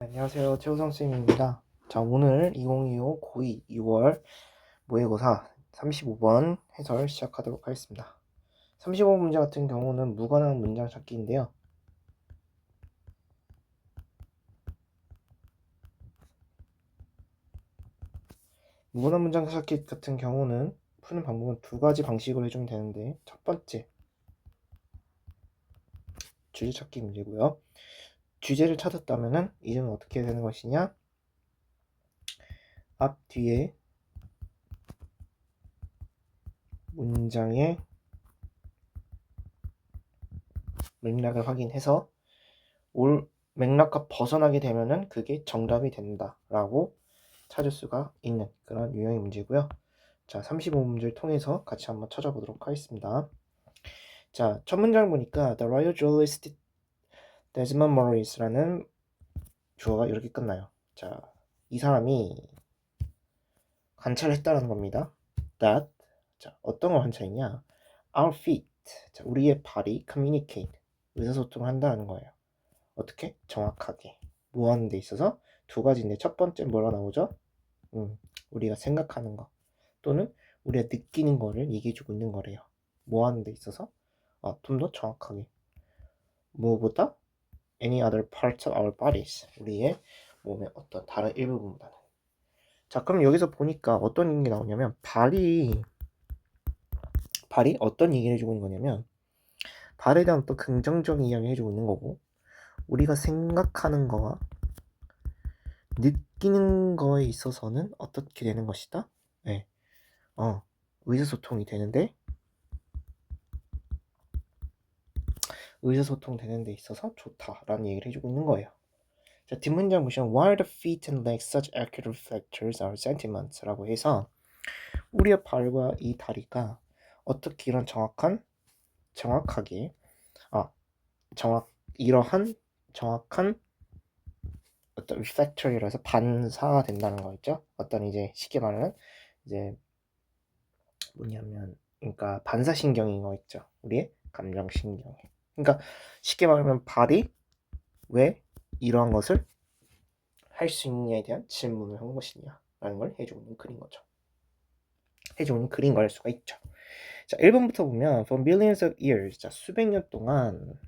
안녕하세요. 최우성 쌤입니다. 자, 오늘 2025 고2 2월 모의고사 35번 해설 시작하도록 하겠습니다. 35번 문제 같은 경우는 무관한 문장 찾기인데요. 무관한 문장 찾기 같은 경우는 푸는 방법은 두 가지 방식으로 해주면 되는데, 첫 번째 주제 찾기 문제고요. 주제를 찾았다면은 이제는 어떻게 되는 것이냐? 앞 뒤에 문장의 맥락을 확인해서 맥락과 벗어나게 되면은 그게 정답이 된다라고 찾을 수가 있는 그런 유형의 문제고요. 자, 35문제를 통해서 같이 한번 찾아보도록 하겠습니다. 자, 첫 문장 보니까 The Royal Journalist Desmond Morris라는 주어가 이렇게 끝나요. 자, 이 사람이 관찰을 했다는 겁니다. That, 자, 어떤 걸 관찰했냐? Our feet, 자, 우리의 발이 communicate, 의사소통을 한다는 거예요. 어떻게? 정확하게. 뭐 하는 데 있어서? 두 가지인데 첫 번째 뭐라 나오죠? 우리가 생각하는 거 또는 우리가 느끼는 거를 얘기해주고 있는 거래요. 뭐 하는 데 있어서? 좀 더 정확하게. 무엇보다? Any other parts of our bodies. 우리의 몸의 어떤 다른 일부분보다는. 자, 그럼 여기서 보니까 어떤 게 나오냐면 발이 어떤 얘기를 해주고 있는 거냐면 발에 대한 또 긍정적인 이야기를 해주고 있는 거고 우리가 생각하는 거와 느끼는 거에 있어서는 어떻게 되는 것이다? 네. 의사소통이 되는데 의사소통 되는 데 있어서 좋다라는 얘기를 해주고 있는 거예요. 자, 뒷문장 보시면 Why are the feet and legs such accurate reflectors of sentiments? 라고 해서 우리의 발과 이 다리가 어떻게 이런 정확하게 이러한 정확한 어떤 reflector이라서 반사가 된다는 거겠죠. 어떤 이제 쉽게 말하는 이제 뭐냐면 그러니까 반사신경인 거 있죠. 우리의 감정신경에. 그러니까 쉽게 말하면 발이 왜 이러한 것을 할 수 있느냐에 대한 질문을 한 것이냐라는 걸 해주고 있는 글인 거죠. 해주고 있는 글인 걸 알 수가 있죠. 자, 1번부터 보면 For millions of years, 자, 수백 년 동안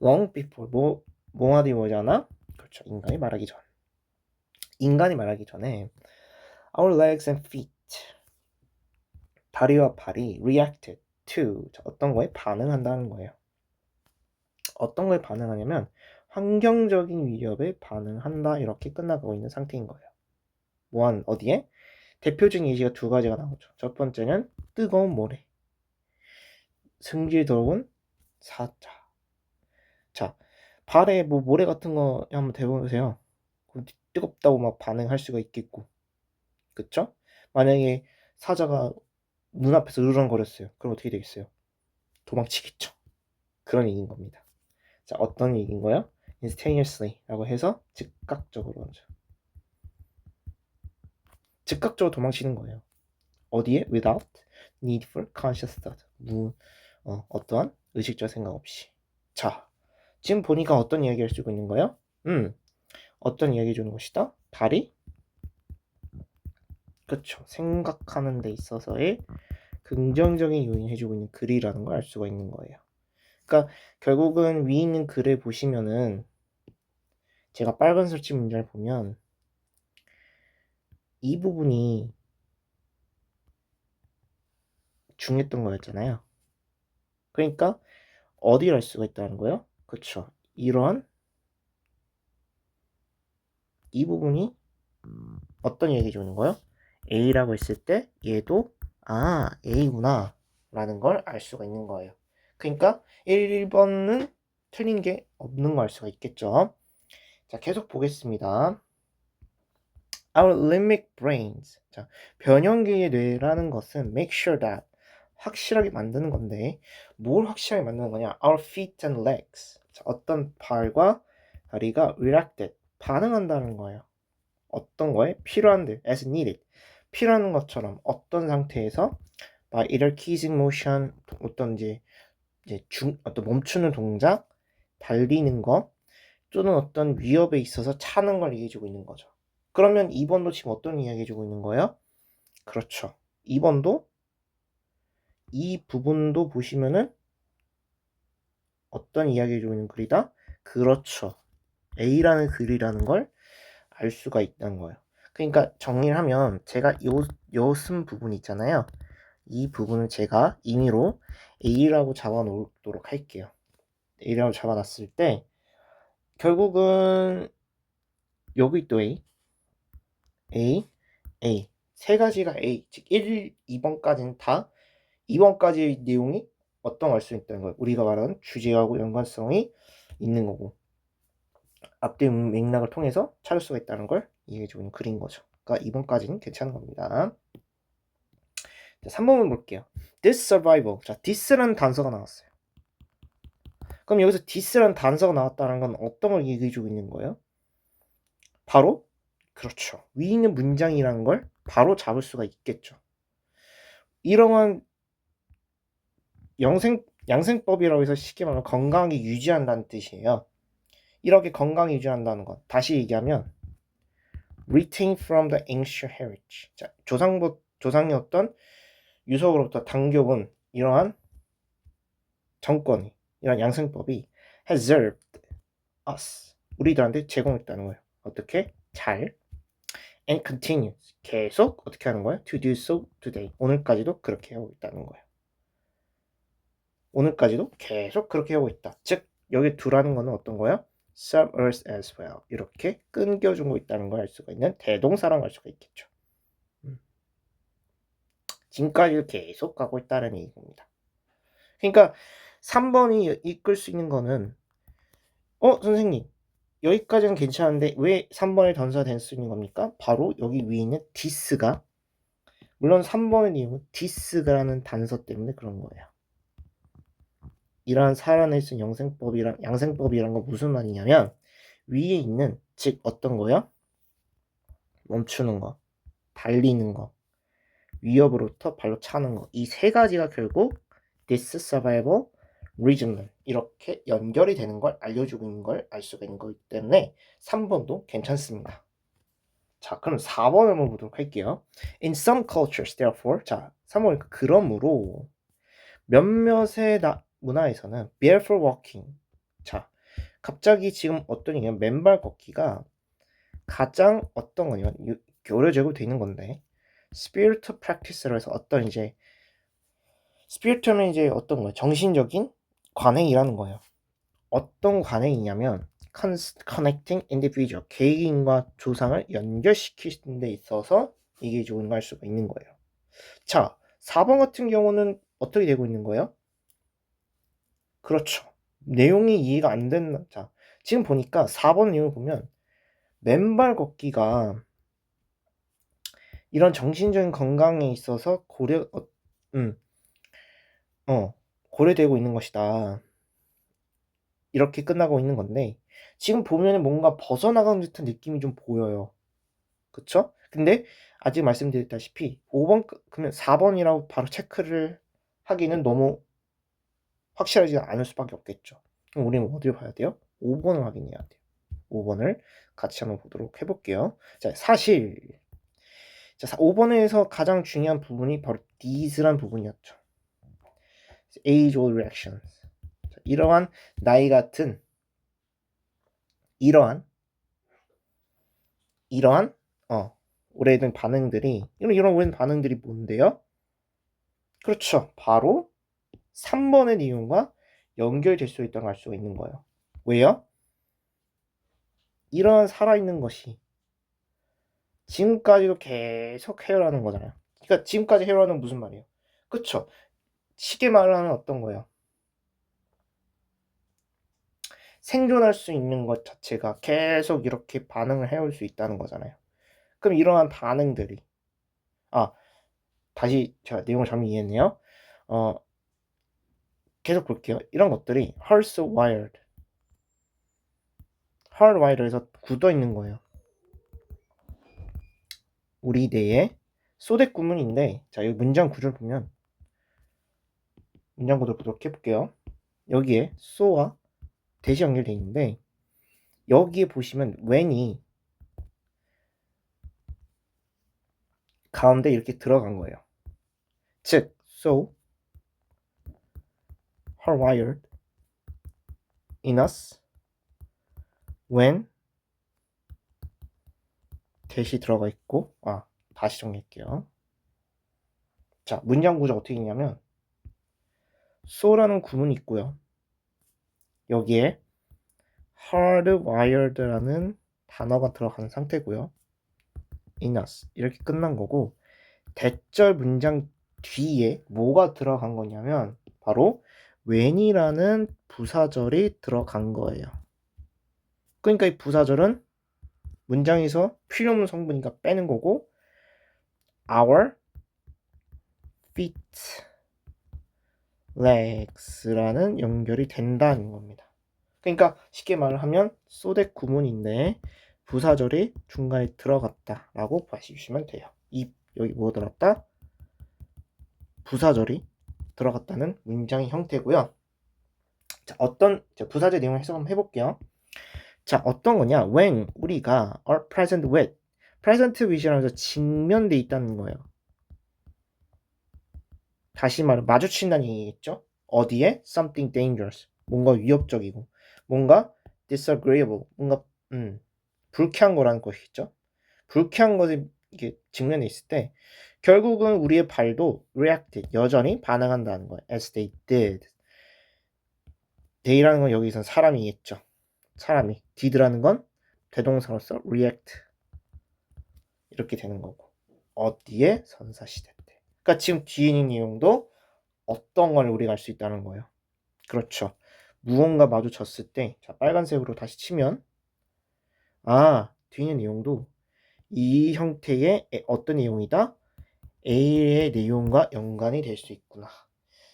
long before, 뭐하디 뭐잖아? 그렇죠. 인간이 말하기 전에 our legs and feet, 다리와 발이 reacted to, 자, 어떤 거에 반응한다는 거예요. 어떤 거에 반응하냐면 환경적인 위협에 반응한다 이렇게 끝나가고 있는 상태인 거예요. 어디에? 대표적인 예시가 두 가지가 나오죠. 첫 번째는 뜨거운 모래, 승질더러운 사자. 자, 발에 뭐 모래 같은 거 한번 대보세요. 뜨겁다고 막 반응할 수가 있겠고, 그쵸? 만약에 사자가 눈앞에서 으르렁거렸어요. 그럼 어떻게 되겠어요? 도망치겠죠. 그런 얘기인 겁니다. 자, 어떤 얘기인 거예요? instantaneously라고 해서 즉각적으로 도망치는 거예요. 어디에? without need for conscious thought. 어떠한 의식적 생각 없이. 자, 지금 보니까 어떤 이야기를 쓰고 있는 거예요? 어떤 이야기 주는 것이다? 발이 그쵸. 생각하는 데 있어서의 긍정적인 요인 해주고 있는 글이라는 걸 알 수가 있는 거예요. 그러니까 결국은 위에 있는 글을 보시면은 제가 빨간 설치 문제를 보면 이 부분이 중요했던 거였잖아요. 그러니까 어디를 알 수가 있다는 거예요? 그쵸. 이러한 이 부분이 어떤 얘기 주는 거예요? A라고 했을 때 얘도 A구나 라는 걸 알 수가 있는 거예요. 그러니까 1번은 틀린 게 없는 걸 알 수가 있겠죠. 자, 계속 보겠습니다. Our limbic brains. 자, 변형계의 뇌라는 것은 make sure that 확실하게 만드는 건데 뭘 확실하게 만드는 거냐? Our feet and legs. 자, 어떤 발과 다리가 reacted 반응한다는 거예요. 어떤 거에? 필요한데 as needed. 필요한 것처럼 어떤 상태에서 by either kissing motion 어떤 어떤 멈추는 동작, 달리는 거 또는 어떤 위협에 있어서 차는 걸 얘기해주고 있는 거죠. 그러면 2번도 지금 어떤 이야기해주고 있는 거예요? 그렇죠. 2번도 이 부분도 보시면은 어떤 이야기해주고 있는 글이다? 그렇죠. A라는 글이라는 걸 알 수가 있다는 거예요. 그러니까 정리를 하면 제가 요 쓴 부분 있잖아요. 이 부분을 제가 임의로 A라고 잡아놓도록 할게요. A라고 잡아놨을 때 결국은 여기 또 A, 세 가지가 A, 즉 1, 2번까지는 다 2번까지의 내용이 어떤 걸 수 있다는 거예요. 우리가 말하는 주제하고 연관성이 있는 거고 앞뒤 맥락을 통해서 찾을 수가 있다는 걸 이해해주고 있는 글인 거죠. 그러니까 2번까지는 괜찮은 겁니다. 자, 3번을 볼게요. This survival. 자, this라는 단서가 나왔어요. 그럼 여기서 this라는 단서가 나왔다는 건 어떤 걸 얘기해주고 있는 거예요? 바로 그렇죠. 위에 있는 문장이라는 걸 바로 잡을 수가 있겠죠. 이러한 양생법이라고 해서 쉽게 말하면 건강하게 유지한다는 뜻이에요. 이렇게 건강히 유지한다는 것. 다시 얘기하면 retain from the ancient heritage. 자, 조상의 어떤 유속으로부터 당겨온 이러한 정권이, 이런 양생법이 has served us. 우리들한테 제공했다는 거예요. 어떻게? 잘. and continues. 계속 어떻게 하는 거예요? to do so today. 오늘까지도 그렇게 하고 있다는 거예요. 오늘까지도 계속 그렇게 하고 있다. 즉 여기 두라는 거는 어떤 거예요? serve us as well. 이렇게 끊겨주고 있다는 걸 알 수가 있는 대동사라고 할 수가 있겠죠. 지금까지 계속 가고 있다는 얘기입니다. 그러니까 3번이 이끌 수 있는 거는 선생님 여기까지는 괜찮은데 왜 3번에 단서가 될 수 있는 겁니까? 바로 여기 위에 있는 this가 물론 3번의 이유는 this라는 단서 때문에 그런 거예요. 이러한 살아낼 수 있는 양생법이란 건 무슨 말이냐면 위에 있는 즉 어떤 거요? 멈추는 거, 달리는 거, 위협으로부터 발로 차는 거. 이 세 가지가 결국 this survival reason 이렇게 연결이 되는 걸 알려주고 있는 걸 알 수가 있는 거기 때문에 3번도 괜찮습니다. 자, 그럼 4번을 한번 보도록 할게요. In some cultures, therefore, 자, 3번 그러므로 몇몇의 문화에서는 barefoot walking. 자, 갑자기 지금 어떤 얘기냐면 맨발 걷기가 가장 어떤 거냐면 교류적으로 되는 건데 spiritual practice로 해서 어떤 이제 spiritual은 이제 어떤 거예요? 정신적인 관행이라는 거예요. 어떤 관행이냐면 connecting individual 개인과 조상을 연결시키는 데 있어서 이게 좋은 걸 수가 있는 거예요. 자, 4번 같은 경우는 어떻게 되고 있는 거예요? 그렇죠. 내용이 이해가 안 된다. 자, 지금 보니까 4번 내용을 보면 맨발 걷기가 이런 정신적인 건강에 있어서 고려되고 있는 것이다. 이렇게 끝나고 있는 건데 지금 보면 뭔가 벗어나가는 듯한 느낌이 좀 보여요. 그쵸? 근데 아직 말씀드렸다시피 5번 그러면 4번이라고 바로 체크를 하기는 너무 확실하지 않을 수밖에 없겠죠. 그럼 우리는 어디를 봐야 돼요? 5번을 확인해야 돼요. 5번을 같이 한번 보도록 해볼게요. 자, 사실 자, 5번에서 가장 중요한 부분이 바로 these란 부분이었죠. age-old reactions. 자, 이러한 나이 같은 이러한 오래된 반응들이 이런 오래된 반응들이 뭔데요? 그렇죠. 바로 3번의 내용과 연결될 수 있다는 걸 알 수가 있는 거예요. 왜요? 이러한 살아있는 것이 지금까지도 계속 해오라는 거잖아요. 그러니까 지금까지 해오라는 무슨 말이에요? 그쵸? 쉽게 말하면 어떤 거예요? 생존할 수 있는 것 자체가 계속 이렇게 반응을 해올 수 있다는 거잖아요. 그럼 이러한 반응들이 다시 제가 내용을 잘못 이해했네요. 계속 볼게요. 이런 것들이 hardwired에서 굳어 있는 거예요. 우리 뇌에 소댓 구문인데 자 여기 문장 구조를 보면 문장 구조를 보도록 해볼게요. 여기에 so와 대시 연결되어 있는데 여기에 보시면 when이 가운데 이렇게 들어간 거예요. 즉, so hardwired in us when 대시 들어가 있고, 다시 정리할게요. 자, 문장 구조 어떻게 있냐면 so라는 구문이 있고요. 여기에 hardwired라는 단어가 들어간 상태고요. in us 이렇게 끝난 거고, 대절 문장 뒤에 뭐가 들어간 거냐면 바로 when이라는 부사절이 들어간 거예요. 그러니까 이 부사절은 문장에서 필요 없는 성분이니까 빼는 거고, our feet, legs라는 연결이 된다는 겁니다. 그러니까 쉽게 말을 하면 소대 구문인데 부사절이 중간에 들어갔다라고 봐주시면 돼요. 여기 뭐 들었다? 부사절이 들어갔다는 문장의 형태고요. 자, 부사절 내용을 해석 한번 해볼게요. 자, 어떤 거냐? when 우리가 are present with, present with이라면서 직면돼 있다는 거예요. 다시 말해 마주친다는 얘기겠죠? 어디에? something dangerous, 뭔가 위협적이고, 뭔가 disagreeable, 뭔가 불쾌한 거라는 것이겠죠? 불쾌한 것에 이게 직면해 있을 때 결국은 우리의 발도 reacted, 여전히 반응한다는 거예요. as they did. they라는 건 여기선 사람이겠죠. 사람이. did라는 건 대동사로서 react 이렇게 되는 거고, 어디에? 선사시대 때. 그러니까 지금 뒤에 있는 내용도 어떤 걸 우리가 알 수 있다는 거예요. 그렇죠. 무언가 마주쳤을 때, 자, 빨간색으로 다시 치면 뒤에 있는 내용도 이 형태의 어떤 내용이다? A의 내용과 연관이 될 수 있구나.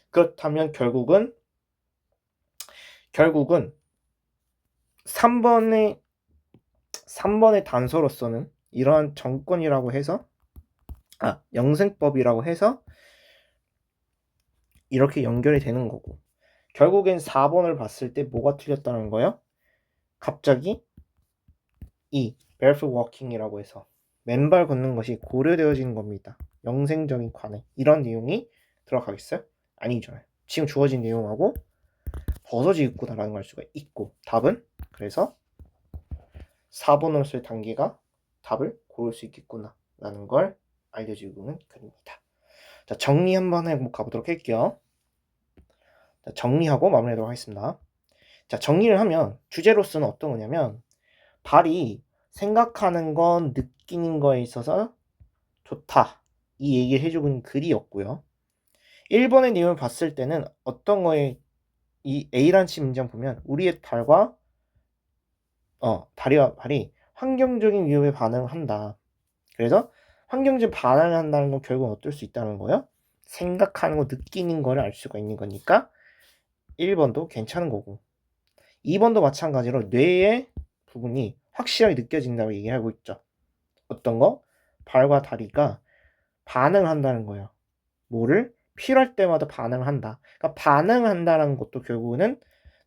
그렇다면 결국은 3번의 단서로서는 이러한 정권이라고 해서 영생법이라고 해서 이렇게 연결이 되는 거고, 결국엔 4번을 봤을 때 뭐가 틀렸다는 거예요? 갑자기 이 barefoot walking이라고 해서 맨발 걷는 것이 고려되어지는 겁니다. 영생적인 관해, 이런 내용이 들어가겠어요? 아니잖아요. 지금 주어진 내용하고 버섯이 있구나라는 걸 알 수가 있고, 답은 그래서 4번으로서의 단계가 답을 고를 수 있겠구나 라는 걸 알려주고는 그립니다. 자, 정리 한번 해보도록 할게요. 자, 정리하고 마무리하도록 하겠습니다. 자, 정리를 하면 주제로서는 어떤 거냐면 발이 생각하는 건 느끼는 거에 있어서 좋다, 이 얘기를 해주고 있는 글이었고요. 1번의 내용을 봤을 때는 어떤 거에 이 A라는 문장 보면 우리의 다리와 발이 환경적인 위협에 반응한다. 그래서 환경적인 반응을 한다는 건 결국 어떨 수 있다는 거예요? 생각하는 거, 느끼는 거를 알 수가 있는 거니까 1번도 괜찮은 거고, 2번도 마찬가지로 뇌의 부분이 확실하게 느껴진다고 얘기하고 있죠. 어떤 거? 발과 다리가 반응을 한다는 거예요. 뭐를? 필요할 때마다 반응을 한다. 그러니까 반응한다는 것도 결국은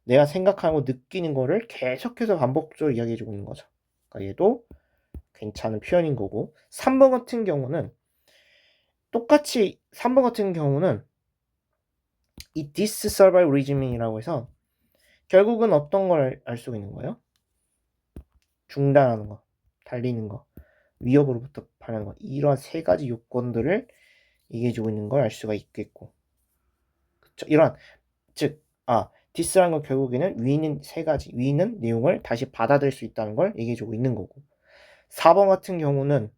내가 생각하고 느끼는 거를 계속해서 반복적으로 이야기해주고 있는 거죠. 그러니까 얘도 괜찮은 표현인 거고, 3번 같은 경우는 똑같이 3번 같은 경우는 이 this survival regime이라고 해서 결국은 어떤 걸 알 수가 있는 거예요? 중단하는 거, 달리는 거, 위협으로부터 반하는 거, 이러한 세 가지 요건들을 얘기해주고 있는 걸 알 수가 있겠고, 그쵸? this라는 건 결국에는 위에 있는 세 가지, 위에 있는 내용을 다시 받아들일 수 있다는 걸 얘기해주고 있는 거고, 4번 같은 경우는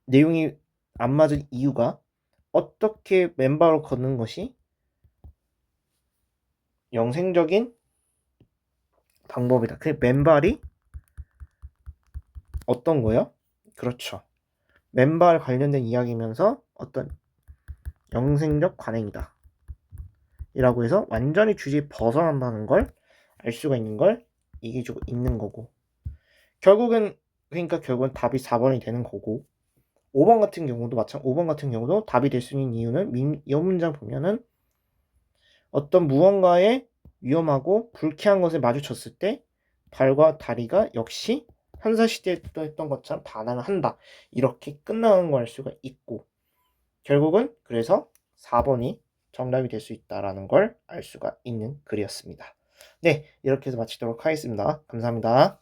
내용이 안 맞은 이유가 어떻게 맨발로 걷는 것이 영생적인 방법이다. 그 맨발이 어떤 거예요? 그렇죠. 맨발 관련된 이야기면서 어떤 영생적 관행이다 이라고 해서 완전히 주제에 벗어난다는 걸 알 수가 있는 걸 얘기해주고 있는 거고, 결국은 답이 4번이 되는 거고, 5번 같은 경우도 답이 될 수 있는 이유는 이 문장 보면은 어떤 무언가에 위험하고 불쾌한 것에 마주쳤을 때 발과 다리가 역시 한사시대에 또 했던 것처럼 반항을 한다. 이렇게 끝나는 걸 알 수가 있고 결국은 그래서 4번이 정답이 될 수 있다라는 걸 알 수가 있는 글이었습니다. 네, 이렇게 해서 마치도록 하겠습니다. 감사합니다.